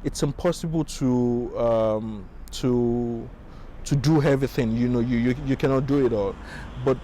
it's impossible to do everything. You cannot do it all. But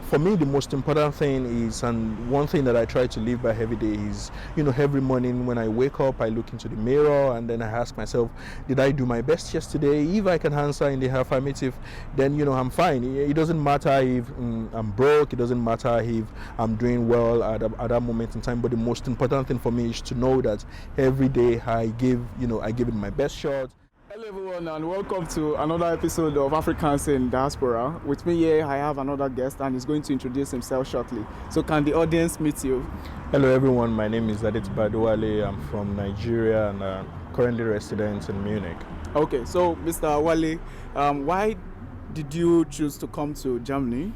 for me, the most important thing is, and one thing that I try to live by every day is, every morning when I wake up, I look into the mirror and then I ask myself, did I do my best yesterday? If I can answer in the affirmative, then, I'm fine. It doesn't matter if I'm broke. It doesn't matter if I'm doing well at that moment in time. But the most important thing for me is to know that every day I give it my best shot. Hello everyone and welcome to another episode of Africans in Diaspora. With me here I have another guest and he's going to introduce himself shortly. So can the audience meet you? Hello everyone, my name is Adewale. I'm from Nigeria and currently resident in Munich. Okay, so Mr. Adewale, why did you choose to come to Germany?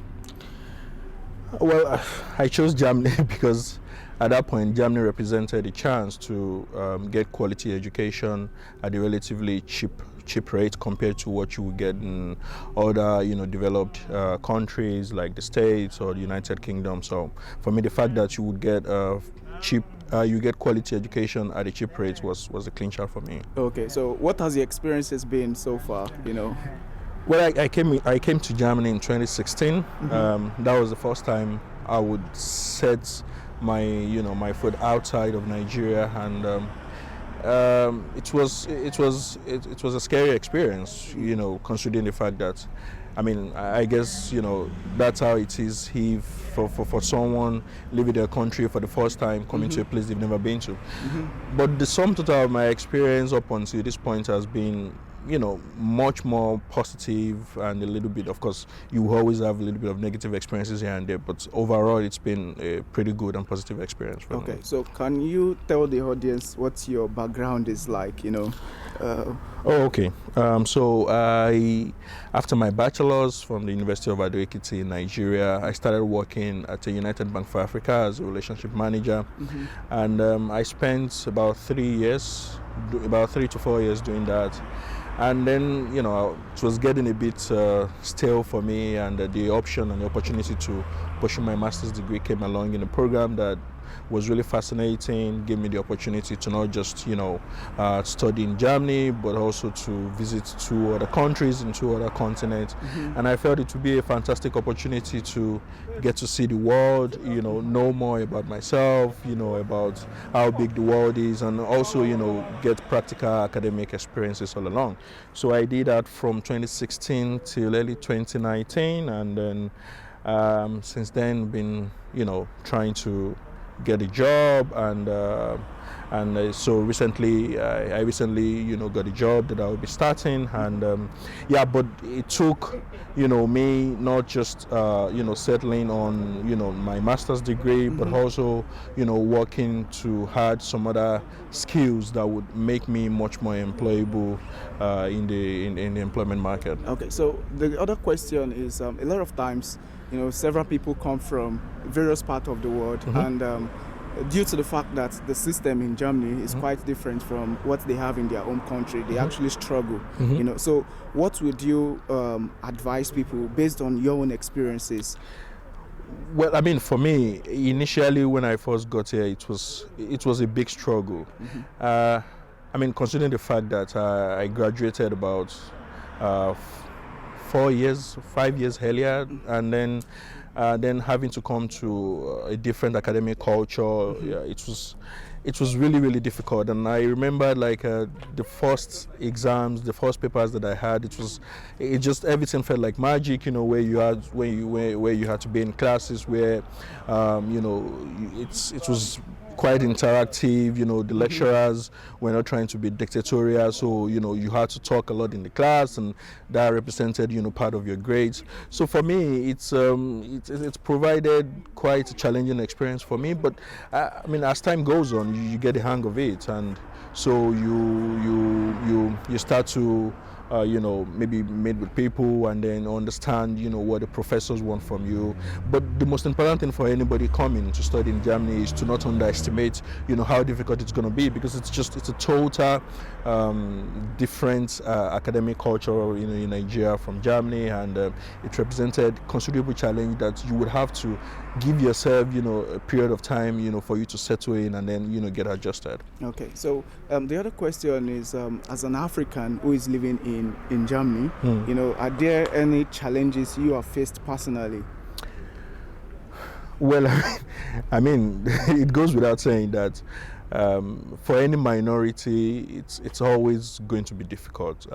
Well, I chose Germany because at that point, Germany represented a chance to get quality education at a relatively cheap rate compared to what you would get in other, developed countries like the States or the United Kingdom. So, for me, the fact that you would get you get quality education at a cheap rate was a clincher for me. Okay, so what has the experiences been so far? Well, I came to Germany in 2016. Mm-hmm. That was the first time I would set my foot outside of Nigeria, and it was a scary experience, considering the fact that, I guess, that's how it is for someone leaving their country for the first time, coming to a place they've never been to. Mm-hmm. But the sum total of my experience up until this point has been, much more positive, and a little bit, of course, you always have a little bit of negative experiences here and there, but overall it's been a pretty good and positive experience for me. Okay, so can you tell the audience what your background is like, Okay. So after my bachelor's from the University of Adewale in Nigeria, I started working at the United Bank for Africa as a relationship manager, and I spent about 3 to 4 years doing that. And then, it was getting a bit stale for me, and the option and the opportunity to pursue my master's degree came along in a program that was really fascinating, gave me the opportunity to not just, study in Germany, but also to visit 2 other countries in 2 other continents. Mm-hmm. And I felt it would be a fantastic opportunity to get to see the world, know more about myself, about how big the world is, and also, get practical academic experiences all along. So I did that from 2016 till early 2019, and then since then been, trying to get a job, and so recently I recently got a job that I will be starting, and but it took me not just settling on my master's degree, but also working to add some other skills that would make me much more employable in the employment market. Okay, so the other question is, a lot of times several people come from various parts of the world, and due to the fact that the system in Germany is quite different from what they have in their own country, they actually struggle. So what would you advise people based on your own experiences? Well, for me, initially when I first got here, it was a big struggle. Considering the fact that I graduated about 5 years earlier, and then having to come to a different academic culture, it was really, really difficult. And I remember the first exams, the first papers that I had, everything felt like magic, where you had to be in classes where it was quite interactive. The lecturers were not trying to be dictatorial, so you had to talk a lot in the class, and that represented part of your grades. So for me, it's provided quite a challenging experience for me. But as time goes on, you get the hang of it, and so you start to maybe meet with people and then understand, what the professors want from you. But the most important thing for anybody coming to study in Germany is to not underestimate, how difficult it's going to be, because it's a total different academic culture, in Nigeria from Germany, and it represented considerable challenge that you would have to give yourself, a period of time, for you to settle in and then, get adjusted. Okay, so the other question is, as an African who is living in Germany, are there any challenges you have faced personally? Well, I mean, it goes without saying that for any minority, it's always going to be difficult.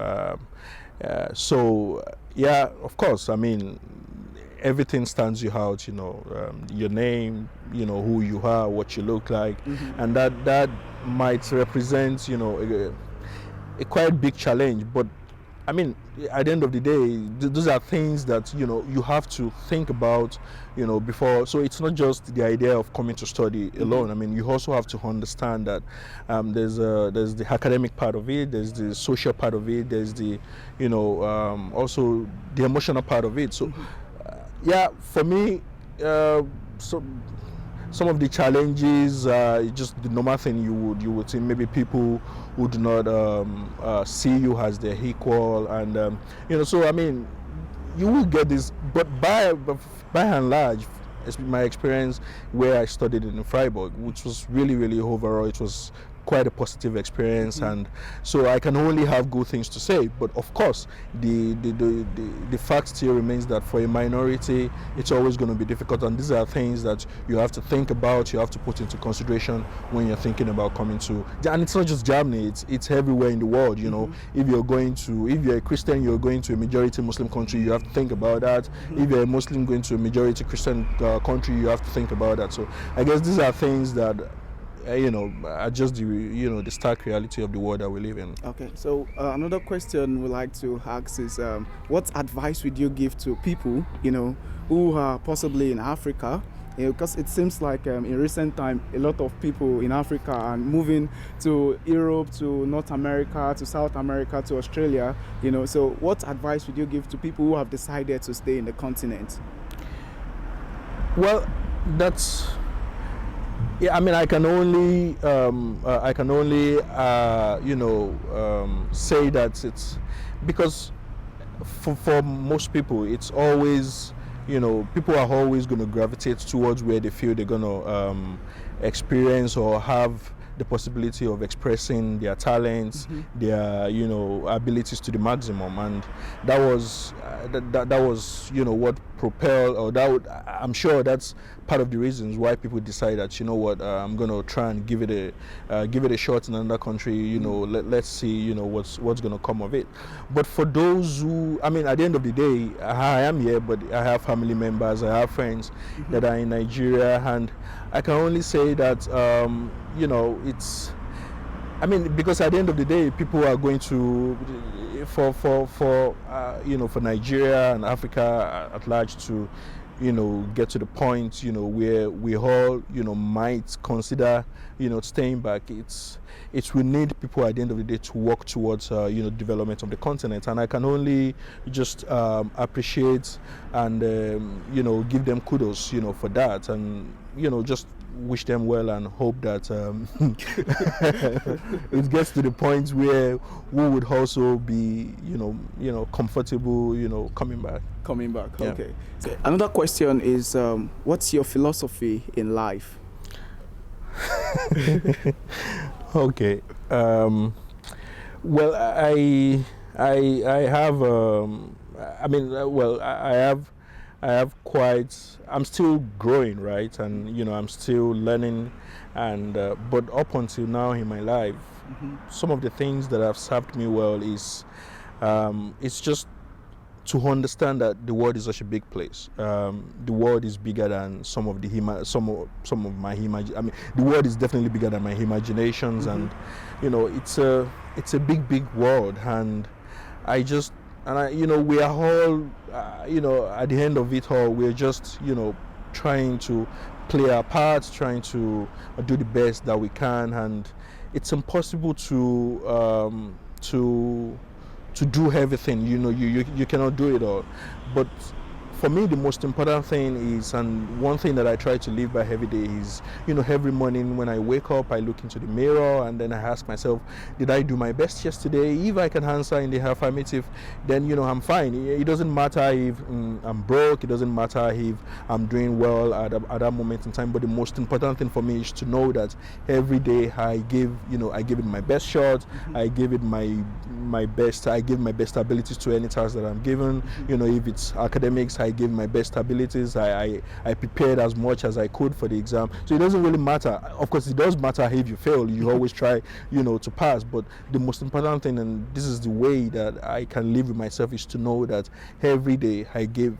So, yeah, of course, I mean, everything stands you out, your name, who you are, what you look like, and that might represent, a quite big challenge. But I mean, at the end of the day, those are things that you have to think about, before. So it's not just the idea of coming to study alone. I mean, you also have to understand that there's the academic part of it, there's the social part of it, there's the also the emotional part of it. So yeah, for me, so some of the challenges, just the normal thing you would see. Maybe people who do not see you as their equal, and So I mean, you will get this, but by and large, my experience where I studied in Freiburg, which was really overall, it was quite a positive experience, and so I can only have good things to say. But of course, the fact still remains that for a minority, it's always going to be difficult, and these are things that you have to think about, you have to put into consideration when you're thinking about coming to. And it's not just Germany; it's everywhere in the world. If you're a Christian, you're going to a majority Muslim country, you have to think about that. If you're a Muslim going to a majority Christian country, you have to think about that. So I guess these are things that are just the stark reality of the world that we live in. Okay, so another question we like to ask is, what advice would you give to people, who are possibly in Africa? Because it seems like in recent time, a lot of people in Africa are moving to Europe, to North America, to South America, to Australia. So what advice would you give to people who have decided to stay in the continent? Well, yeah, I mean, I can only say that it's because for most people, it's always, people are always going to gravitate towards where they feel they're going to experience or have the possibility of expressing their talents, their abilities to the maximum, and that was what propelled, or I'm sure that's part of the reasons why people decide that I'm going to try and give it a shot in another country. Let's see what's going to come of it. But for those who, I mean, at the end of the day, I am here, but I have family members, I have friends that are in Nigeria, and I can only say that it's, I mean, because at the end of the day, people are going to, for Nigeria and Africa at large to, get to the point, where we all, might consider, staying back. We need people at the end of the day to work towards, development of the continent, and I can only just appreciate and, give them kudos, for that, and, just wish them well and hope that it gets to the point where we would also be comfortable coming back. Yeah. Okay, so another question is, what's your philosophy in life? Okay, well, I have I have quite, I'm still growing, right? And, I'm still learning. And, but up until now in my life, some of the things that have served me well is, it's just to understand that the world is such a big place. The world is bigger than some of my the world is definitely bigger than my imaginations. And, it's a big world. And we are all, at the end of it all, we're just, trying to play our parts, trying to do the best that we can, and it's impossible to do everything. You cannot do it all. But for me, the most important thing is, and one thing that I try to live by every day is, every morning when I wake up, I look into the mirror and then I ask myself, did I do my best yesterday? If I can answer in the affirmative, then, I'm fine. It doesn't matter if I'm broke. It doesn't matter if I'm doing well at that moment in time. But the most important thing for me is to know that every day I give it my best shot. I give it my best. I give my best abilities to any task that I'm given. If it's academics, I give my best abilities. I prepared as much as I could for the exam. So it doesn't really matter. Of course, it does matter if you fail. You always try, to pass. But the most important thing, and this is the way that I can live with myself, is to know that every day I give,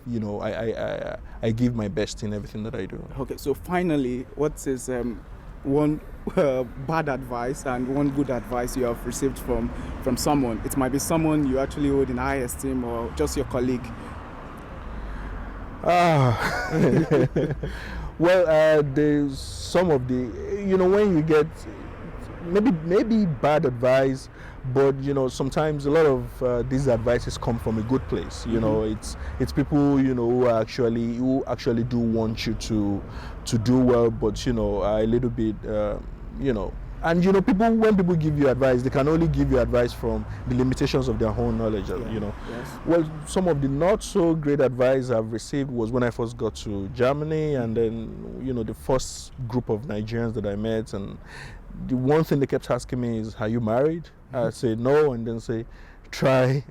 I give my best in everything that I do. Okay, so finally, what is one bad advice and one good advice you have received from someone? It might be someone you actually hold in high esteem, or just your colleague. Well, there's some of the, when you get maybe bad advice, but sometimes a lot of these advices come from a good place. It's people who actually do want you to do well, but a little bit and people, when people give you advice, they can only give you advice from the limitations of their own knowledge. Yes. Well, some of the not so great advice I've received was when I first got to Germany, and then the first group of Nigerians that I met, and the one thing they kept asking me is, are you married? I say no, and then say, try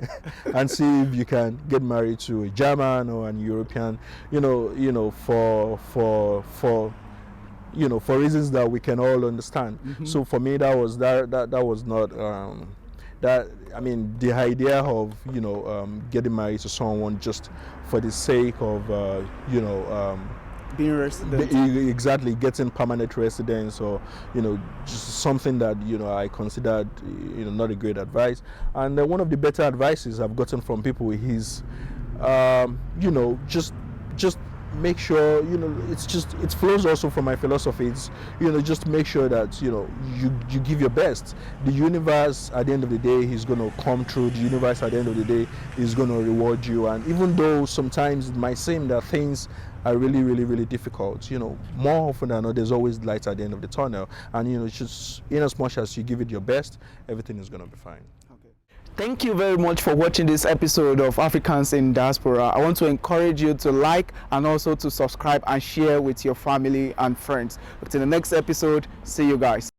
and see if you can get married to a German or an European, for reasons that we can all understand. So for me, that was not the idea of getting married to someone just for the sake of being resident. Exactly, getting permanent residence, or just something that I considered not a great advice. And one of the better advices I've gotten from people is just make sure it flows also from my philosophy. It's just make sure that you give your best. The universe at the end of the day is going to come through. The universe at the end of the day is going to reward you. And even though sometimes it might seem that things are really, really, really difficult, more often than not, there's always light at the end of the tunnel. And just in as much as you give it your best, everything is going to be fine. Thank you very much for watching this episode of Africans in Diaspora. I want to encourage you to like and also to subscribe and share with your family and friends. But in the next episode, see you guys.